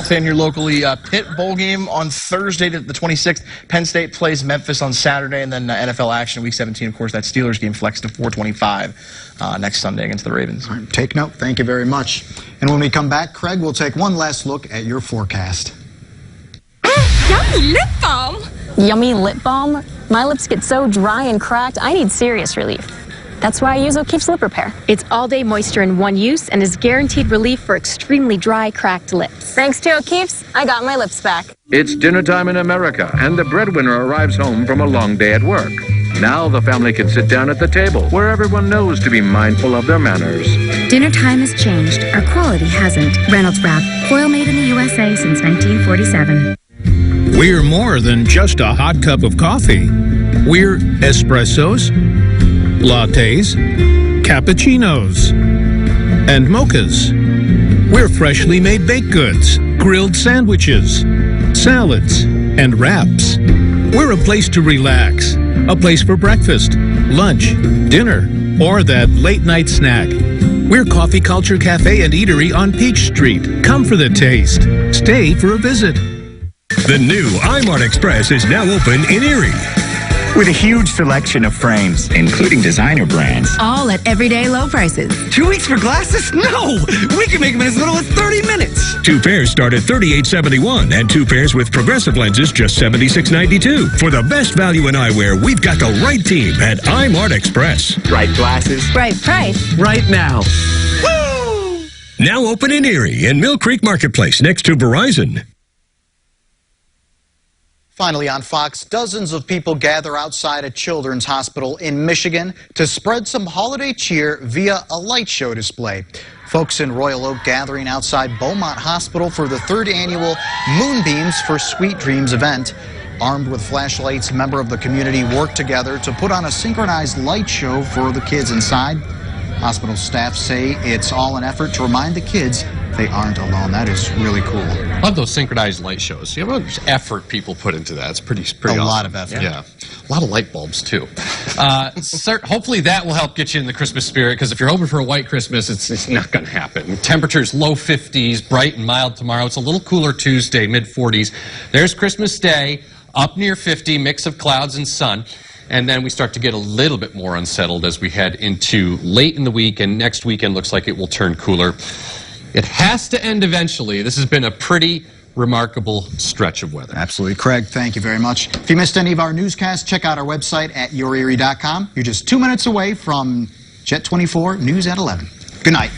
football fan here locally. Pitt bowl game on Thursday, the 26th. Penn State plays Memphis on Saturday, and then NFL action Week 17. Of course, that Steelers game flexed to 4:25 next Sunday against the Ravens. All right, take note. Thank you very much. And when we come back, Craig will take one last look at your forecast. Yummy lip balm. Yummy lip balm? My lips get so dry and cracked, I need serious relief. That's why I use O'Keefe's Lip Repair. It's all-day moisture in one use and is guaranteed relief for extremely dry, cracked lips. Thanks to O'Keefe's, I got my lips back. It's dinner time in America, and the breadwinner arrives home from a long day at work. Now the family can sit down at the table, where everyone knows to be mindful of their manners. Dinner time has changed. Our quality hasn't. Reynolds Wrap. Foil made in the USA since 1947. We're more than just a hot cup of coffee. We're espressos, lattes, cappuccinos, and mochas. We're freshly made baked goods, grilled sandwiches, salads, and wraps. We're a place to relax, a place for breakfast, lunch, dinner, or that late night snack. We're Coffee Culture Cafe and Eatery on Peach Street. Come for the taste. Stay for a visit. The new iMart Express is now open in Erie. With a huge selection of frames, including designer brands. All at everyday low prices. 2 weeks for glasses? No! We can make them in as little as 30 minutes. 2 pairs start at $38.71 and 2 pairs with progressive lenses just $76.92. For the best value in eyewear, we've got the right team at iMart Express. Right glasses. Right price. Right now. Woo! Now open in Erie in Mill Creek Marketplace next to Verizon. Finally on Fox, dozens of people gather outside a children's hospital in Michigan to spread some holiday cheer via a light show display. Folks in Royal Oak gathering outside Beaumont Hospital for the 3rd annual Moonbeams for Sweet Dreams event. Armed with flashlights, members of the community worked together to put on a synchronized light show for the kids inside. Hospital staff say it's all an effort to remind the kids they aren't alone. That is really cool. I love those synchronized light shows. You know how much effort people put into that? It's pretty awesome. A lot of effort. Yeah. A lot of light bulbs, too. Hopefully that will help get you in the Christmas spirit, because if you're hoping for a white Christmas, it's not going to happen. Temperatures low 50s, bright and mild tomorrow. It's a little cooler Tuesday, mid 40s. There's Christmas Day, up near 50, mix of clouds and sun. And then we start to get a little bit more unsettled as we head into late in the week, and next weekend looks like it will turn cooler. It has to end eventually. This has been a pretty remarkable stretch of weather. Absolutely. Craig, thank you very much. If you missed any of our newscasts, check out our website at yourerie.com. You're just 2 minutes away from Jet 24 News at 11. Good night.